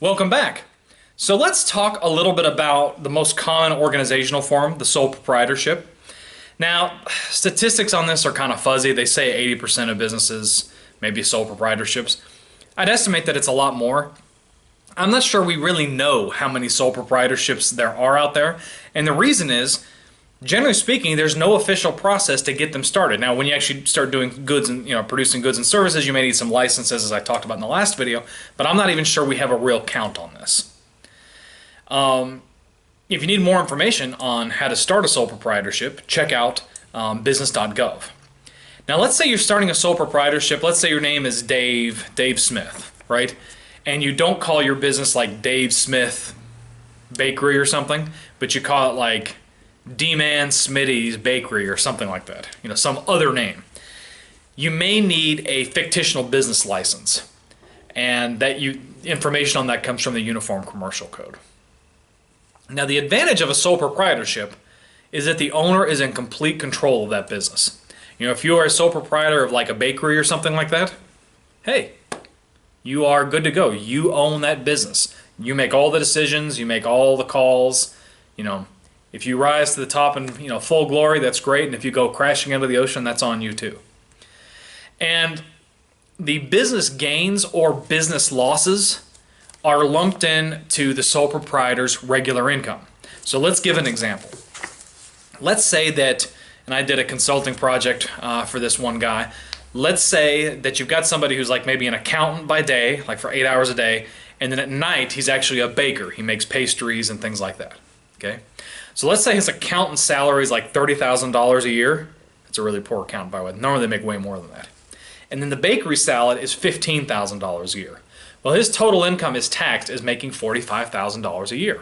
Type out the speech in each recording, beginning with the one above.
Welcome back. So let's talk a little bit about the most common organizational form, the sole proprietorship. Now, statistics on this are kind of fuzzy. They say 80% of businesses may be sole proprietorships. I'd estimate that it's a lot more. I'm not sure we really know how many sole proprietorships there are out there. And the reason is, generally speaking, there's no official process to get them started. Now, when you actually start doing goods and producing goods and services, you may need some licenses, as I talked about in the last video. But I'm not even sure we have a real count on this. If you need more information on how to start a sole proprietorship, check out business.gov. Now, let's say you're starting a sole proprietorship. Let's say your name is Dave Smith, right? And you don't call your business like Dave Smith Bakery or something, but you call it like D-Man Smitty's Bakery or something like that, some other name. You may need a fictional business license, and information on that comes from the Uniform Commercial Code. Now, the advantage of a sole proprietorship is that the owner is in complete control of that business. If you are a sole proprietor of like a bakery or something like that, hey, you are good to go. You own that business. You make all the decisions. You make all the calls. If you rise to the top in full glory, that's great. And if you go crashing into the ocean, that's on you too. And the business gains or business losses are lumped in to the sole proprietor's regular income. So let's give an example. Let's say that, and I did a consulting project for this one guy. Let's say that you've got somebody who's like maybe an accountant by day, like for 8 hours a day, and then at night he's actually a baker. He makes pastries and things like that. Okay, so let's say his accountant's salary is like $30,000 a year. It's a really poor accountant, by the way. Normally they make way more than that. And then the bakery salad is $15,000 a year. Well, his total income is taxed as making $45,000 a year.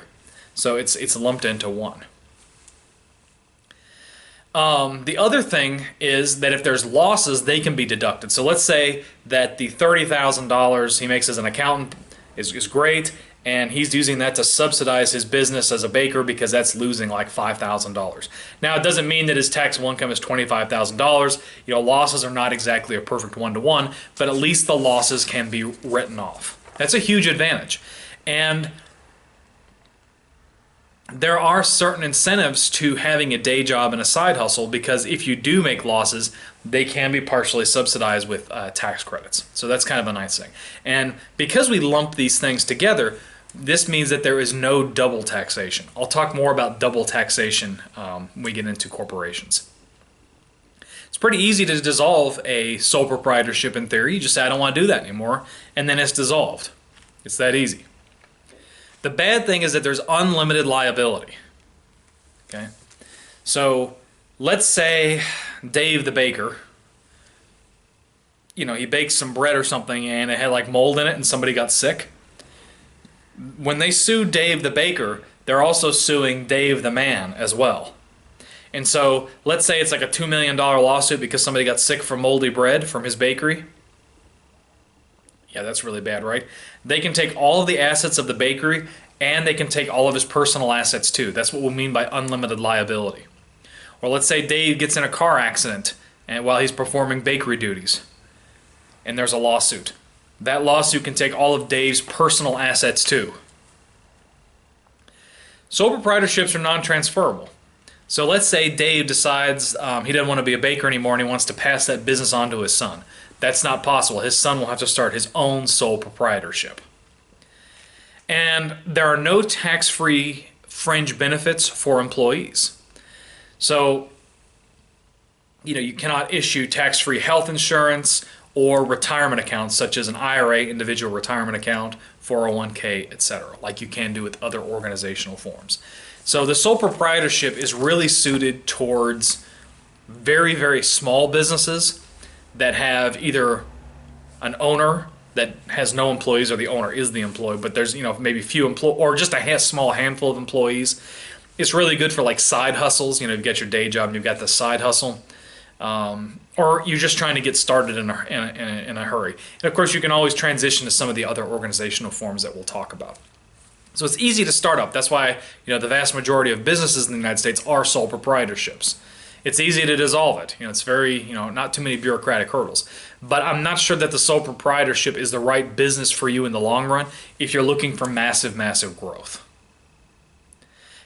So it's lumped into one. The other thing is that if there's losses, they can be deducted. So let's say that the $30,000 he makes as an accountant is great, and he's using that to subsidize his business as a baker because that's losing like $5,000. Now, it doesn't mean that his taxable income is $25,000. Losses are not exactly a perfect one-to-one, but at least the losses can be written off. That's a huge advantage. And there are certain incentives to having a day job and a side hustle because if you do make losses, they can be partially subsidized with tax credits. So that's kind of a nice thing. And because we lump these things together, this means that there is no double taxation. I'll talk more about double taxation when we get into corporations. It's pretty easy to dissolve a sole proprietorship in theory. You just say, I don't want to do that anymore, and then it's dissolved. It's that easy. The bad thing is that there's unlimited liability. Okay? So let's say Dave the baker, he baked some bread or something and it had like mold in it and somebody got sick. When they sue Dave the baker, they're also suing Dave the man as well. And so let's say it's like a $2 million lawsuit because somebody got sick from moldy bread from his bakery. Yeah, that's really bad, right? They can take all of the assets of the bakery and they can take all of his personal assets too. That's what we mean by unlimited liability. Or let's say Dave gets in a car accident and while he's performing bakery duties and there's a lawsuit. That lawsuit can take all of Dave's personal assets too. Sole proprietorships are non-transferable. So let's say Dave decides he doesn't want to be a baker anymore and he wants to pass that business on to his son. That's not possible. His son will have to start his own sole proprietorship. And there are no tax-free fringe benefits for employees. So, you cannot issue tax-free health insurance or retirement accounts such as an IRA, individual retirement account, 401k, etc., like you can do with other organizational forms. So the sole proprietorship is really suited towards very, very small businesses that have either an owner that has no employees or the owner is the employee, but there's maybe few employees or just a small handful of employees. It's really good for like side hustles. You've got your day job and you've got the side hustle. Or you're just trying to get started in a hurry. And of course, you can always transition to some of the other organizational forms that we'll talk about. So it's easy to start up. That's why the vast majority of businesses in the United States are sole proprietorships. It's easy to dissolve it. It's very, not too many bureaucratic hurdles. But I'm not sure that the sole proprietorship is the right business for you in the long run if you're looking for massive, massive growth.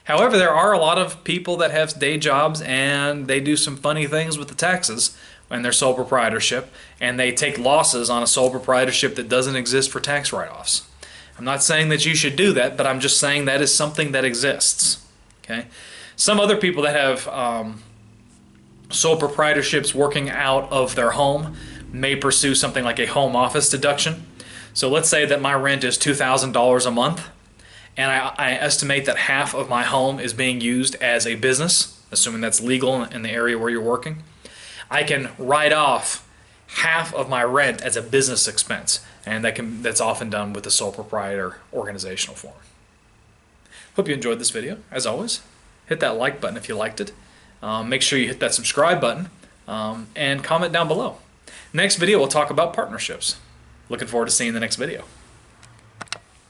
However, there are a lot of people that have day jobs and they do some funny things with the taxes and their sole proprietorship, and they take losses on a sole proprietorship that doesn't exist for tax write-offs. I'm not saying that you should do that, but I'm just saying that is something that exists. Okay. Some other people that have sole proprietorships working out of their home may pursue something like a home office deduction. So let's say that my rent is $2,000 a month, and I estimate that half of my home is being used as a business, assuming that's legal in the area where you're working. I can write off half of my rent as a business expense, and that's often done with the sole proprietor organizational form. Hope you enjoyed this video. As always, hit that like button if you liked it. Make sure you hit that subscribe button and comment down below. Next video, we'll talk about partnerships. Looking forward to seeing the next video.